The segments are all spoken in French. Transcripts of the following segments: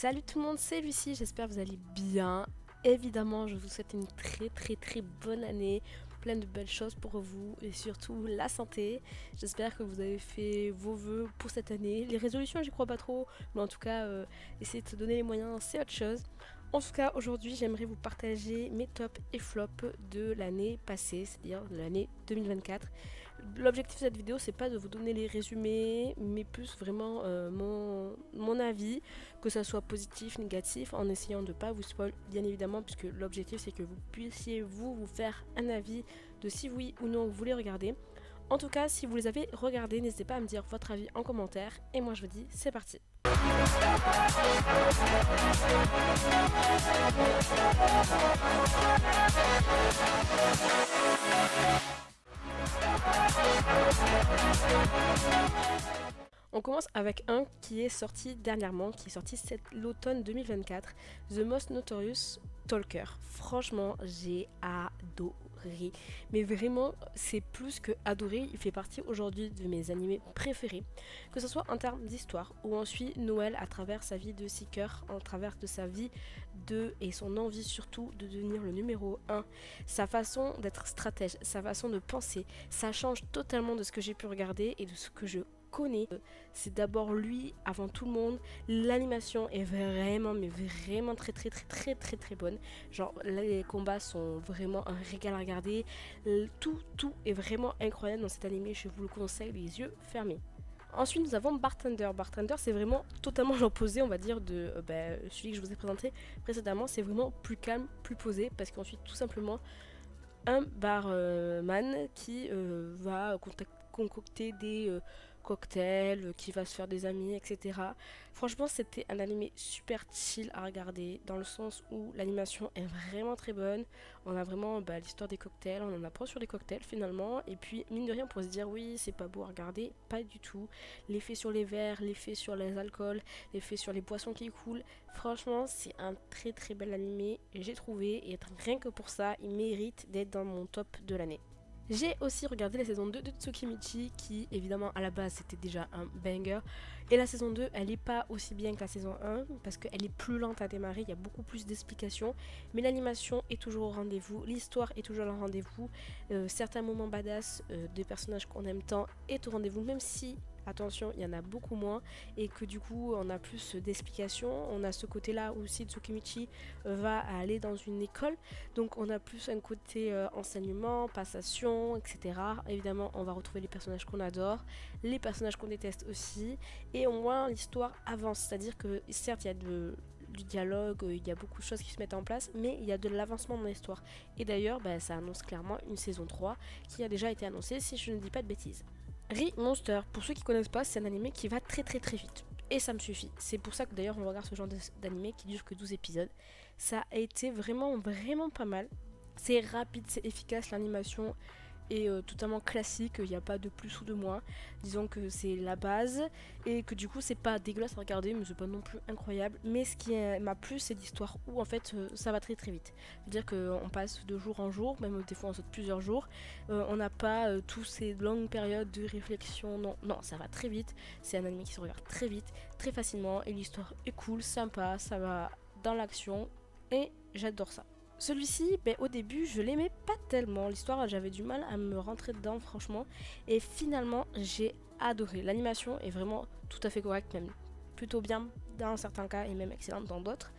Salut tout le monde, c'est Lucie, j'espère que vous allez bien. Évidemment, je vous souhaite une très bonne année, plein de belles choses pour vous et surtout la santé. J'espère que vous avez fait vos vœux pour cette année. Les résolutions, j'y crois pas trop, mais en tout cas, essayez de se donner les moyens, c'est autre chose. En tout cas, aujourd'hui, j'aimerais vous partager mes tops et flops de l'année passée, c'est-à-dire de l'année 2024. L'objectif de cette vidéo, c'est pas de vous donner les résumés, mais plus vraiment mon avis, que ça soit positif, négatif, en essayant de pas vous spoil, bien évidemment, puisque l'objectif c'est que vous puissiez vous faire un avis de si oui ou non vous voulez regarder. En tout cas, si vous les avez regardés, n'hésitez pas à me dire votre avis en commentaire, et moi je vous dis, c'est parti. On commence avec un qui est sorti dernièrement, qui est sorti l'automne 2024, The Most Notorious Talker. Franchement, j'ai adoré. Mais vraiment, c'est plus que adoré. Il fait partie aujourd'hui de mes animés préférés. Que ce soit en termes d'histoire, où on suit Noël à travers sa vie de seeker, en travers de sa vie et son envie surtout de devenir le numéro 1. Sa façon d'être stratège, sa façon de penser, ça change totalement de ce que j'ai pu regarder et de ce que je connais. C'est d'abord lui avant tout le monde. L'animation est vraiment très bonne. Genre là, les combats sont vraiment un régal à regarder. Tout est vraiment incroyable dans cet animé, je vous le conseille les yeux fermés. Ensuite nous avons Bartender. Bartender c'est vraiment totalement l'opposé on va dire de celui que je vous ai présenté précédemment. C'est vraiment plus calme, plus posé, parce qu'on suit tout simplement un barman qui va concocter des cocktails, qui va se faire des amis, etc. Franchement, c'était un animé super chill à regarder, dans le sens où l'animation est vraiment très bonne. On a vraiment l'histoire des cocktails, on en apprend sur les cocktails finalement. Et puis, mine de rien, pour se dire oui, c'est pas beau à regarder, pas du tout. L'effet sur les verres, l'effet sur les alcools, l'effet sur les boissons qui coulent. Franchement, c'est un très bel animé, j'ai trouvé. Et rien que pour ça, il mérite d'être dans mon top de l'année. J'ai aussi regardé la saison 2 de Tsukimichi qui évidemment à la base c'était déjà un banger, et la saison 2 elle est pas aussi bien que la saison 1 parce qu'elle est plus lente à démarrer, il y a beaucoup plus d'explications, mais l'animation est toujours au rendez-vous, l'histoire est toujours au rendez-vous, certains moments badass des personnages qu'on aime tant est au rendez-vous, même si attention, il y en a beaucoup moins et que du coup on a plus d'explications. On a ce côté là aussi, Tsukimichi va aller dans une école, donc on a plus un côté enseignement, passation, etc. Évidemment on va retrouver les personnages qu'on adore, les personnages qu'on déteste aussi, et au moins l'histoire avance, c'est à dire que certes il y a du dialogue, il y a beaucoup de choses qui se mettent en place, mais il y a de l'avancement dans l'histoire. Et d'ailleurs ça annonce clairement une saison 3 qui a déjà été annoncée si je ne dis pas de bêtises. Monster, pour ceux qui connaissent pas, c'est un animé qui va très vite. Et ça me suffit. C'est pour ça que d'ailleurs on regarde ce genre d'animé qui dure que 12 épisodes. Ça a été vraiment pas mal. C'est rapide, c'est efficace, l'animation est totalement classique, il n'y a pas de plus ou de moins. Disons que c'est la base et que du coup c'est pas dégueulasse à regarder, mais c'est pas non plus incroyable. Mais ce qui m'a plu, c'est l'histoire où en fait ça va très vite. C'est-à-dire qu'on passe de jour en jour, même des fois on saute plusieurs jours. On n'a pas tous ces longues périodes de réflexion, non, ça va très vite. C'est un anime qui se regarde très vite, très facilement, et l'histoire est cool, sympa, ça va dans l'action et j'adore ça. Celui-ci, au début, je l'aimais pas tellement. L'histoire, j'avais du mal à me rentrer dedans, franchement. Et finalement, j'ai adoré. L'animation est vraiment tout à fait correcte, même plutôt bien dans certains cas et même excellente dans d'autres.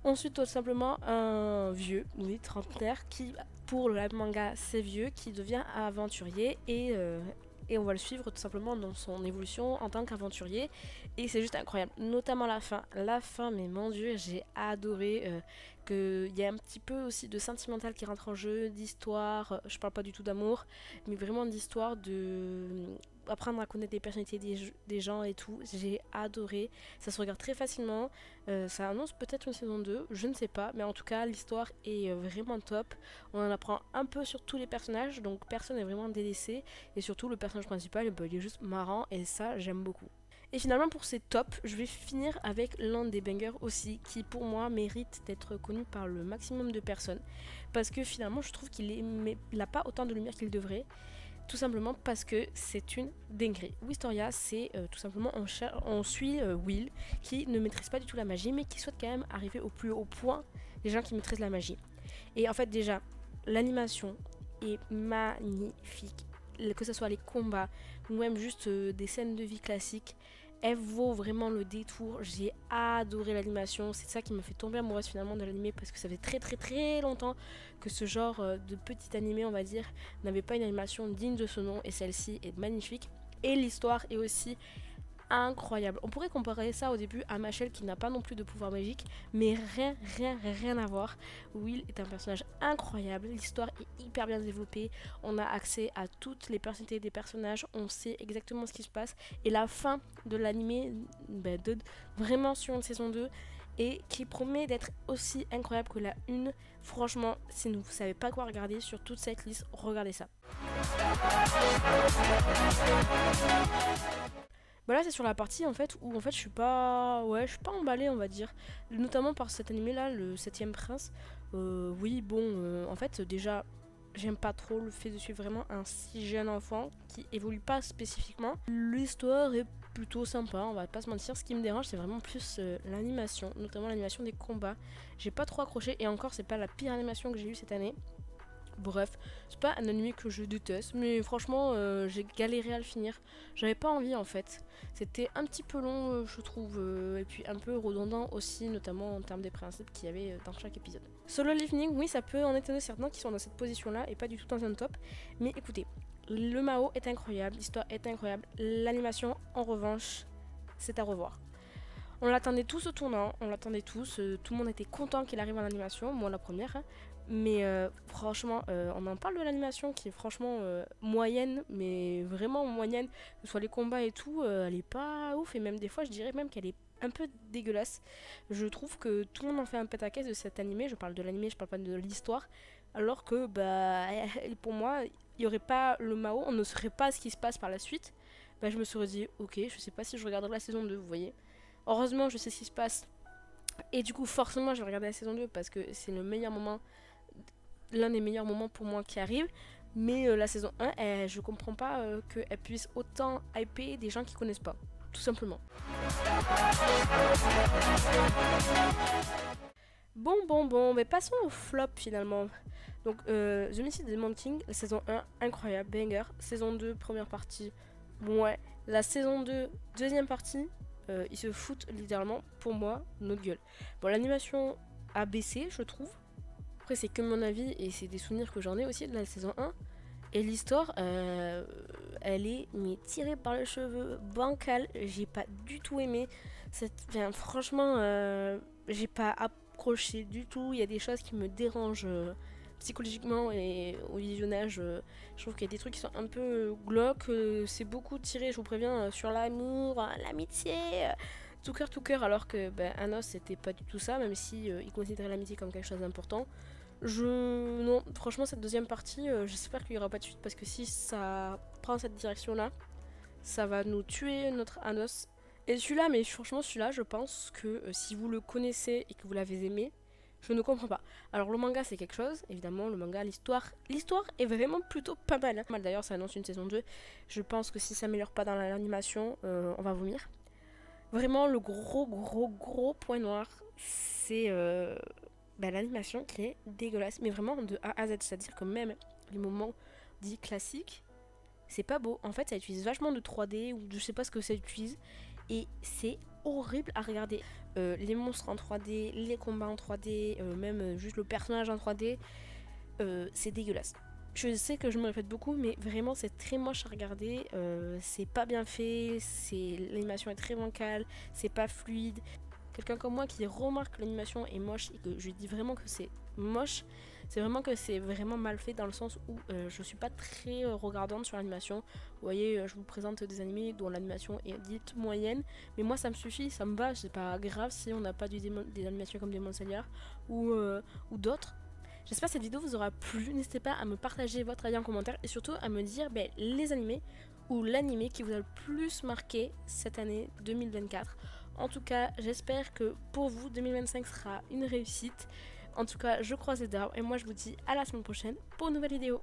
Ensuite, tout simplement, un vieux, oui, trentenaire, qui, pour le manga, c'est vieux, qui devient aventurier et on va le suivre tout simplement dans son évolution en tant qu'aventurier, et c'est juste incroyable, notamment la fin, mais mon dieu, j'ai adoré qu'il y a un petit peu aussi de sentimental qui rentre en jeu, d'histoire, je parle pas du tout d'amour, mais vraiment d'histoire, de apprendre à connaître les personnalités des gens et tout. J'ai adoré, ça se regarde très facilement, ça annonce peut-être une saison 2, je ne sais pas, mais en tout cas l'histoire est vraiment top. On en apprend un peu sur tous les personnages, donc personne n'est vraiment délaissé, et surtout le personnage principal il est juste marrant, et ça j'aime beaucoup. Et finalement pour ces tops, je vais finir avec l'un des bangers aussi, qui pour moi mérite d'être connu par le maximum de personnes, parce que finalement je trouve qu'il n'a pas autant de lumière qu'il devrait. Tout simplement parce que c'est une dinguerie. Wistoria, c'est tout simplement on suit Will qui ne maîtrise pas du tout la magie mais qui souhaite quand même arriver au plus haut point des gens qui maîtrisent la magie. Et en fait déjà, l'animation est magnifique. Que ce soit les combats ou même juste des scènes de vie classiques, elle vaut vraiment le détour. J'ai adoré l'animation. C'est ça qui me fait tomber amoureuse finalement de l'animé parce que ça fait très longtemps que ce genre de petit animé, on va dire, n'avait pas une animation digne de ce nom et celle-ci est magnifique. Et l'histoire est aussi incroyable. On pourrait comparer ça au début à Machel qui n'a pas non plus de pouvoir magique, mais rien à voir. Will est un personnage incroyable, l'histoire est hyper bien développée, on a accès à toutes les personnalités des personnages, on sait exactement ce qui se passe, et la fin de l'animé, vraiment sur une saison 2, et qui promet d'être aussi incroyable que la 1. Franchement, si vous ne savez pas quoi regarder sur toute cette liste, regardez ça. Bah là c'est sur la partie en fait où en fait je suis pas emballée on va dire, notamment par cet animé là, le 7ème prince. Oui bon en fait déjà j'aime pas trop le fait de suivre vraiment un si jeune enfant qui évolue pas spécifiquement. L'histoire est plutôt sympa, on va pas se mentir, ce qui me dérange c'est vraiment plus l'animation, notamment l'animation des combats. J'ai pas trop accroché et encore c'est pas la pire animation que j'ai eue cette année. Bref, c'est pas un anime que je déteste, mais franchement, j'ai galéré à le finir. J'avais pas envie en fait. C'était un petit peu long, je trouve, et puis un peu redondant aussi, notamment en termes des principes qu'il y avait dans chaque épisode. Solo Leveling, oui, ça peut en étonner certains qui sont dans cette position-là et pas du tout dans un top. Mais écoutez, le Mao est incroyable, l'histoire est incroyable, l'animation, en revanche, c'est à revoir. On l'attendait tous au tournant, on l'attendait tous, tout le monde était content qu'il arrive en animation, moi la première. Hein. Mais franchement, on en parle de l'animation qui est franchement moyenne, mais vraiment moyenne, que ce soit les combats et tout, elle est pas ouf, et même des fois je dirais même qu'elle est un peu dégueulasse. Je trouve que tout le monde en fait un pétaquès de cet animé, je parle de l'animé, je parle pas de l'histoire, alors que bah pour moi, il n'y aurait pas le Mao, on ne saurait pas ce qui se passe par la suite. Bah je me serais dit, ok, je sais pas si je regarderai la saison 2, vous voyez. Heureusement, je sais ce qui se passe, et du coup forcément je vais regarder la saison 2 parce que c'est le meilleur moment, l'un des meilleurs moments pour moi qui arrive. Mais la saison 1, je comprends pas qu'elle puisse autant hyper des gens qui connaissent pas, tout simplement. Bon, mais passons au flop finalement. Donc The Mystery Demon King, la saison 1, incroyable, banger. Saison 2, première partie, ouais. La saison 2, deuxième partie, ils se foutent littéralement, pour moi, notre gueule. Bon, l'animation a baissé, je trouve. Après c'est que mon avis et c'est des souvenirs que j'en ai aussi de la saison 1. Et l'histoire, elle est tirée par les cheveux, bancale, j'ai pas du tout aimé. Franchement, j'ai pas accroché du tout. Il y a des choses qui me dérangent psychologiquement et au visionnage. Je trouve qu'il y a des trucs qui sont un peu glauques. C'est beaucoup tiré, je vous préviens, sur l'amour, l'amitié. Tout cœur, alors que Anos c'était pas du tout ça, même si il considérait l'amitié comme quelque chose d'important. Non, franchement cette deuxième partie, j'espère qu'il n'y aura pas de suite parce que si ça prend cette direction là, ça va nous tuer notre Anos. Et celui-là, mais franchement celui-là, je pense que si vous le connaissez et que vous l'avez aimé, je ne comprends pas. Alors le manga c'est quelque chose, évidemment le manga, l'histoire est vraiment plutôt pas mal. Hein. D'ailleurs ça annonce une saison 2, je pense que si ça s'améliore pas dans l'animation, on va vomir. Vraiment le gros point noir, c'est l'animation qui est dégueulasse, mais vraiment de A à Z, c'est-à-dire que même les moments dits classiques, c'est pas beau. En fait, ça utilise vachement de 3D ou je sais pas ce que ça utilise, et c'est horrible à regarder. Les monstres en 3D, les combats en 3D, même juste le personnage en 3D, c'est dégueulasse. Je sais que je me répète beaucoup, mais vraiment c'est très moche à regarder, c'est pas bien fait, l'animation est très bancale, c'est pas fluide. Quelqu'un comme moi qui remarque que l'animation est moche et que je dis vraiment que c'est moche, c'est vraiment que c'est vraiment mal fait dans le sens où je suis pas très regardante sur l'animation. Vous voyez, je vous présente des animés dont l'animation est dite moyenne, mais moi ça me suffit, ça me va, c'est pas grave si on n'a pas des animations comme Demon Slayer ou d'autres. J'espère que cette vidéo vous aura plu, n'hésitez pas à me partager votre avis en commentaire et surtout à me dire les animés ou l'animé qui vous a le plus marqué cette année 2024. En tout cas, j'espère que pour vous, 2025 sera une réussite. En tout cas, je croise les doigts et moi je vous dis à la semaine prochaine pour une nouvelle vidéo.